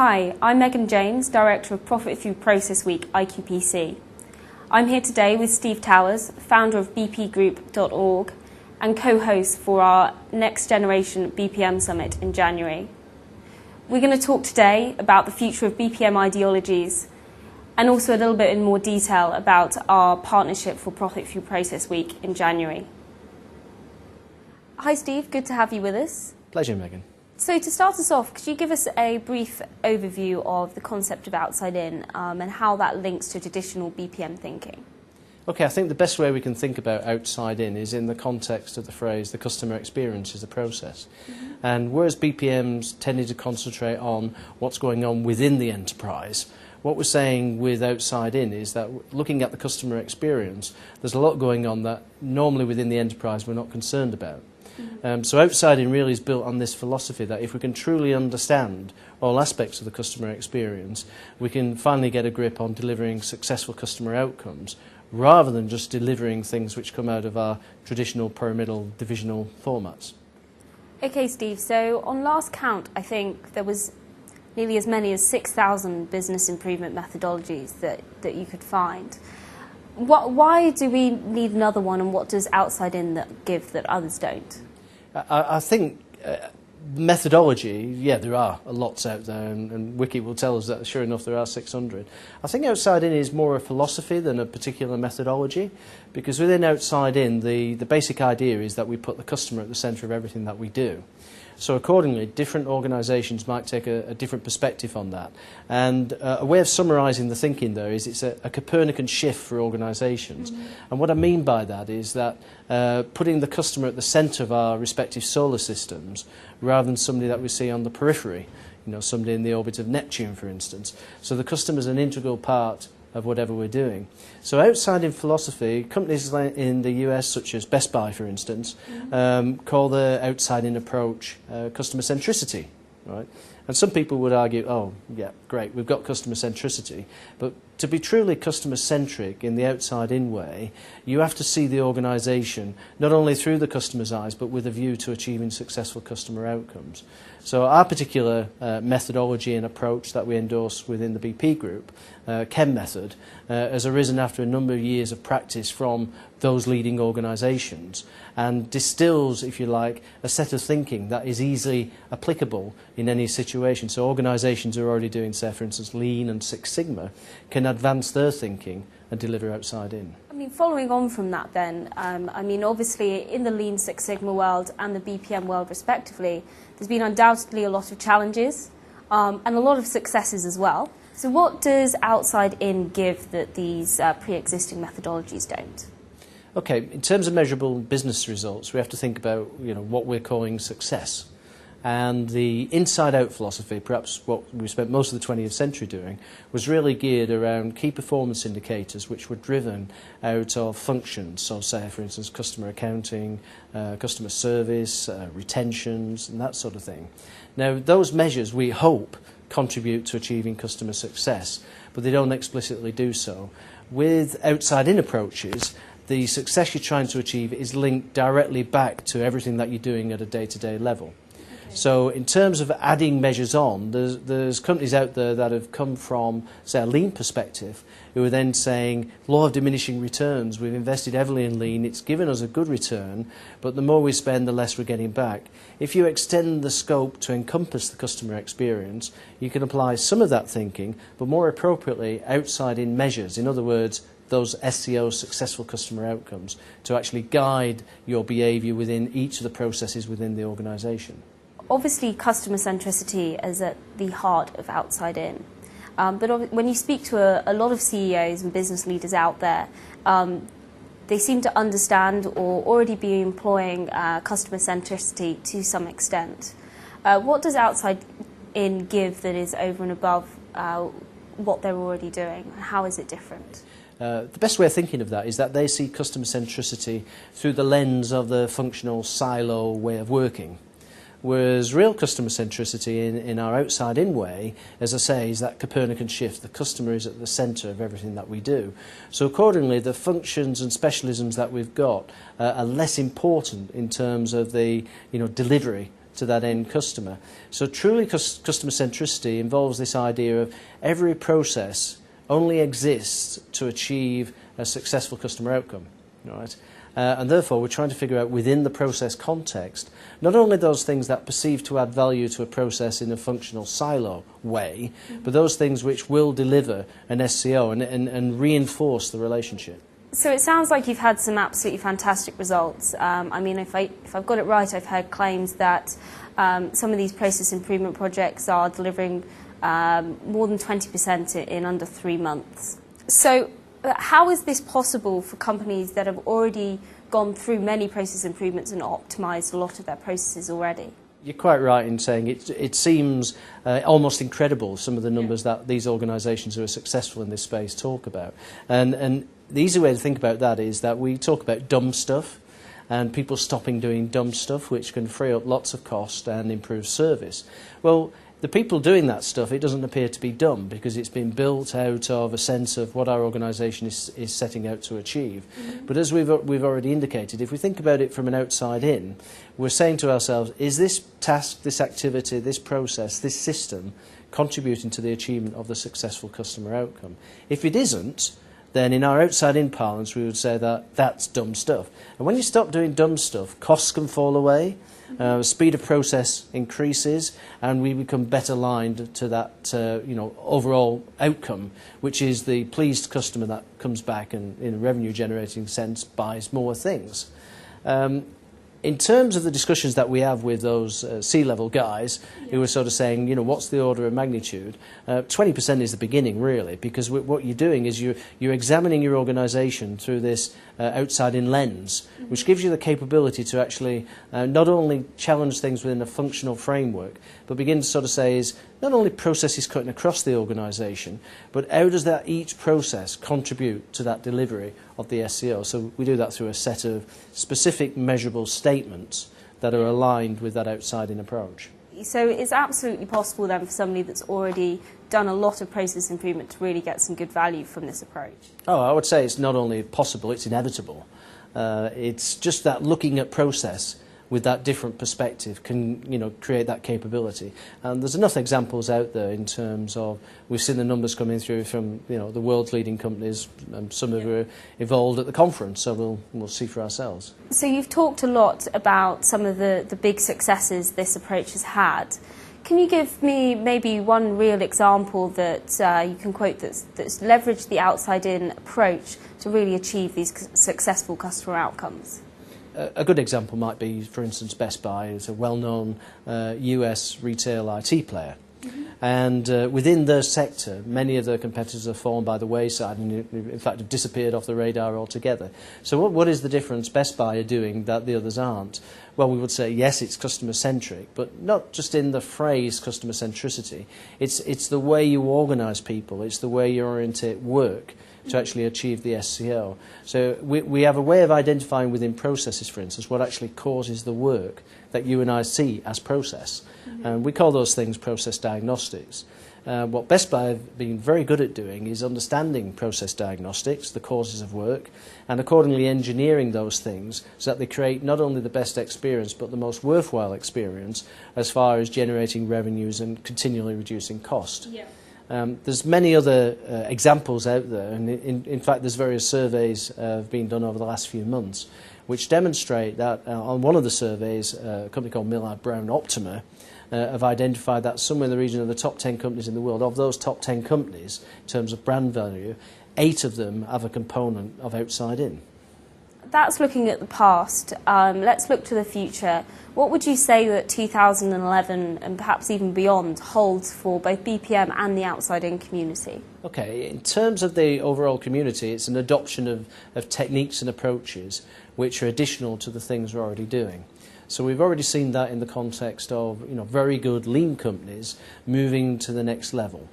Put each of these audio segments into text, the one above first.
Hi, I'm Megan James, Director of Profit Through Process Week, IQPC. I'm here today with Steve Towers, founder of bpgroup.org and co-host for our Next Generation BPM Summit in January. We're going to talk today about the future of BPM ideologies and also a little bit in more detail about our partnership for Profit Through Process Week in January. Hi Steve, good to have you with us. Pleasure, Megan. So to start us off, could you give us a brief overview of the concept of outside-in and how that links to traditional BPM thinking? Okay, I think the best way we can think about outside-in is in the context of the phrase, the customer experience is the process. Mm-hmm. And whereas BPMs tended to concentrate on what's going on within the enterprise, what we're saying with outside-in is that looking at the customer experience, there's a lot going on that normally within the enterprise we're not concerned about. So outside-in really is built on this philosophy that if we can truly understand all aspects of the customer experience, we can finally get a grip on delivering successful customer outcomes rather than just delivering things which come out of our traditional pyramidal divisional formats. Okay, Steve, so on last count, I think there was nearly as many as 6,000 business improvement methodologies that you could find. Why do we need another one, and what does outside-in give that others don't? I think methodology, yeah, there are lots out there, and Wiki will tell us that sure enough there are 600. I think outside-in is more a philosophy than a particular methodology, because within outside-in the basic idea is that we put the customer at the centre of everything that we do. So accordingly, different organisations might take a different perspective on that. And a way of summarising the thinking there is it's a Copernican shift for organisations. Mm-hmm. And what I mean by that is that putting the customer at the centre of our respective solar systems rather than somebody that we see on the periphery, you know, somebody in the orbit of Neptune, for instance. So the customer is an integral part of whatever we're doing. So outside-in philosophy, companies in the US, such as Best Buy, for instance, call the outside-in approach customer centricity, right? And some people would argue, oh, yeah, great, we've got customer centricity, but to be truly customer-centric in the outside-in way, you have to see the organisation not only through the customer's eyes, but with a view to achieving successful customer outcomes. So our particular methodology and approach that we endorse within the BP Group, Chem method, has arisen after a number of years of practice from those leading organisations and distills, if you like, a set of thinking that is easily applicable in any situation. So organisations who are already doing, say, for instance, Lean and Six Sigma can advance their thinking and deliver outside-in. I mean, following on from that then, I mean, obviously in the Lean Six Sigma world and the BPM world respectively, there's been undoubtedly a lot of challenges and a lot of successes as well. So what does outside-in give that these pre-existing methodologies don't? Okay, in terms of measurable business results, we have to think about, you know, what we're calling success. And the inside-out philosophy, perhaps what we spent most of the 20th century doing, was really geared around key performance indicators which were driven out of functions. So say, for instance, customer accounting, customer service, retentions, and that sort of thing. Now, those measures, we hope, contribute to achieving customer success, but they don't explicitly do so. With outside-in approaches, the success you're trying to achieve is linked directly back to everything that you're doing at a day-to-day level. So in terms of adding measures on, there's companies out there that have come from, say, a Lean perspective, who are then saying, law of diminishing returns, we've invested heavily in Lean, it's given us a good return, but the more we spend, the less we're getting back. If you extend the scope to encompass the customer experience, you can apply some of that thinking, but more appropriately, outside-in measures. In other words, those SCO, successful customer outcomes, to actually guide your behaviour within each of the processes within the organisation. Obviously, customer centricity is at the heart of outside-in. But when you speak to a lot of CEOs and business leaders out there, they seem to understand or already be employing customer centricity to some extent. What does outside-in give that is over and above what they're already doing? How is it different? The best way of thinking of that is that they see customer centricity through the lens of the functional silo way of working. Whereas real customer centricity in our outside-in way, as I say, is that Copernican shift. The customer is at the centre of everything that we do. So accordingly, the functions and specialisms that we've got are less important in terms of the delivery to that end customer. So truly customer centricity involves this idea of every process only exists to achieve a successful customer outcome, right? And therefore, we're trying to figure out within the process context, not only those things that perceive to add value to a process in a functional silo way, but those things which will deliver an SCO and reinforce the relationship. So it sounds like you've had some absolutely fantastic results. I mean, if I've got it right, I've heard claims that some of these process improvement projects are delivering more than 20% in under 3 months. So how is this possible for companies that have already gone through many process improvements and optimised a lot of their processes already? You're quite right in saying it seems almost incredible, some of the numbers that these organisations who are successful in this space talk about. And the easy way to think about that is that we talk about dumb stuff and people stopping doing dumb stuff, which can free up lots of cost and improve service. Well, the people doing that stuff, it doesn't appear to be dumb because it's been built out of a sense of what our organisation is setting out to achieve. But as we've already indicated, if we think about it from an outside in, we're saying to ourselves, is this task, this activity, this process, this system contributing to the achievement of the successful customer outcome? If it isn't, then in our outside-in parlance we would say that that's dumb stuff. And when you stop doing dumb stuff, costs can fall away, speed of process increases, and we become better aligned to that overall outcome, which is the pleased customer that comes back and, in a revenue-generating sense, buys more things. In terms of the discussions that we have with those C-level guys who are sort of saying, what's the order of magnitude, 20% is the beginning, really, because what you're doing is you're examining your organisation through this outside-in lens, which gives you the capability to actually not only challenge things within a functional framework, but begin to sort of say is not only processes cutting across the organisation, but how does that each process contribute to that delivery of the SCO? So we do that through a set of specific measurable statements that are aligned with that outside-in approach. So it's absolutely possible then for somebody that's already done a lot of process improvement to really get some good value from this approach? Oh, I would say it's not only possible, it's inevitable. It's just that looking at process with that different perspective can create that capability. And there's enough examples out there in terms of, we've seen the numbers coming through from the world's leading companies, and some of were involved at the conference, so we'll see for ourselves. So you've talked a lot about some of the big successes this approach has had. Can you give me maybe one real example that you can quote that's leveraged the outside-in approach to really achieve these successful customer outcomes? A good example might be, for instance, Best Buy is a well-known US retail IT player. And within their sector, many of their competitors have fallen by the wayside and, in fact, have disappeared off the radar altogether. So what is the difference Best Buy are doing that the others aren't? Well, we would say, yes, it's customer-centric, but not just in the phrase customer centricity. It's the way you organise people. It's the way you orientate work to actually achieve the SCO. So we have a way of identifying within processes, for instance, what actually causes the work that you and I see as process. And we call those things process diagnostics. What Best Buy have been very good at doing is understanding process diagnostics, the causes of work, and accordingly engineering those things so that they create not only the best experience but the most worthwhile experience as far as generating revenues and continually reducing cost. Yeah. There's many other examples out there, and in fact there's various surveys have been done over the last few months which demonstrate that on one of the surveys, a company called Millard Brown Optima have identified that somewhere in the region of the top 10 companies in the world, of those top 10 companies in terms of brand value, 8 of them have a component of outside in. That's looking at the past. Let's look to the future. What would you say that 2011 and perhaps even beyond holds for both BPM and the outside-in community? Okay, in terms of the overall community, it's an adoption of techniques and approaches which are additional to the things we're already doing. So we've already seen that in the context of very good lean companies moving to the next level.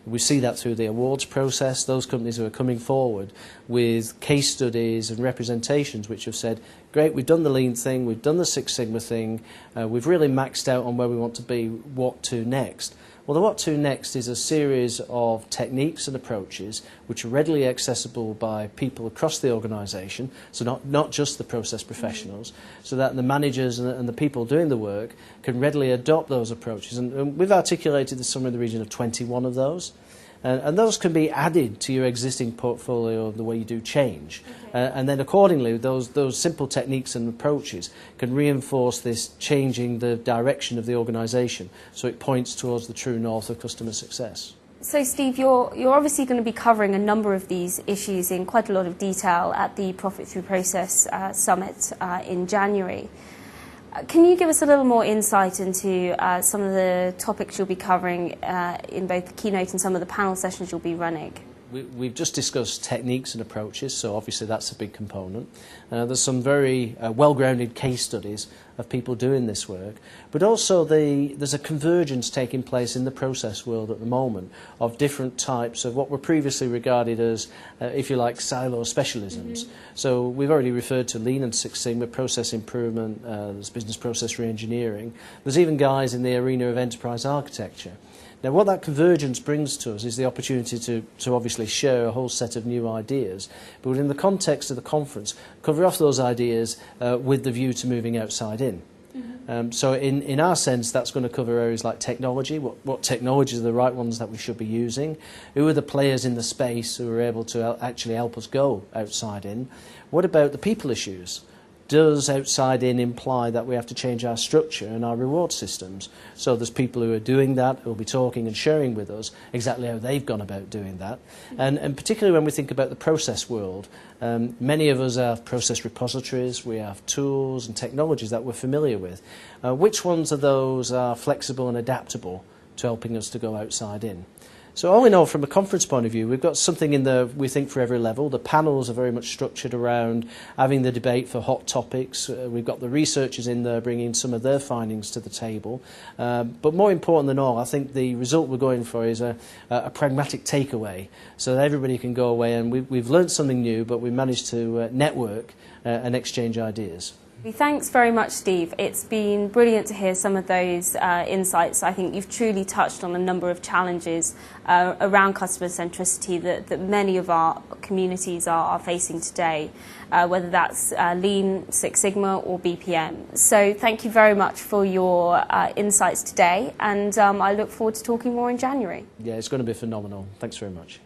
We see that through the awards process, those companies who are coming forward with case studies and representations which have said, great, we've done the lean thing, we've done the Six Sigma thing, we've really maxed out on where we want to be, what to next. Well, the what to next is a series of techniques and approaches which are readily accessible by people across the organisation, so not just the process professionals, so that the managers and the people doing the work can readily adopt those approaches. And we've articulated somewhere in the region of 21 of those. And those can be added to your existing portfolio of the way you do change. Okay. And then accordingly, those simple techniques and approaches can reinforce this changing the direction of the organisation, so it points towards the true north of customer success. So Steve, you're obviously going to be covering a number of these issues in quite a lot of detail at the Profit Through Process Summit in January. Can you give us a little more insight into some of the topics you'll be covering in both the keynote and some of the panel sessions you'll be running? We've just discussed techniques and approaches, so obviously that's a big component. There's some very well-grounded case studies of people doing this work, but also there's a convergence taking place in the process world at the moment of different types of what were previously regarded as, if you like, silo specialisms. So we've already referred to Lean and Six Sigma, process improvement, there's business process re-engineering. There's even guys in the arena of enterprise architecture. Now, what that convergence brings to us is the opportunity to obviously share a whole set of new ideas, but within the context of the conference, cover off those ideas with the view to moving outside in. So in our sense, that's going to cover areas like technology, what technologies are the right ones that we should be using, who are the players in the space who are able to actually help us go outside in, what about the people issues? Does outside in imply that we have to change our structure and our reward systems? So there's people who are doing that, who will be talking and sharing with us exactly how they've gone about doing that. And particularly when we think about the process world, many of us have process repositories, we have tools and technologies that we're familiar with. Which ones of those are flexible and adaptable to helping us to go outside in? So all in all, from a conference point of view, we've got something in there, we think, for every level. The panels are very much structured around having the debate for hot topics. We've got the researchers in there bringing some of their findings to the table. But more important than all, I think the result we're going for is a pragmatic takeaway, so that everybody can go away and we've learned something new, but we managed to network and exchange ideas. Thanks very much, Steve. It's been brilliant to hear some of those insights. I think you've truly touched on a number of challenges around customer centricity that many of our communities are facing today, whether that's Lean, Six Sigma or BPM. So thank you very much for your insights today, and I look forward to talking more in January. Yeah, it's going to be phenomenal. Thanks very much.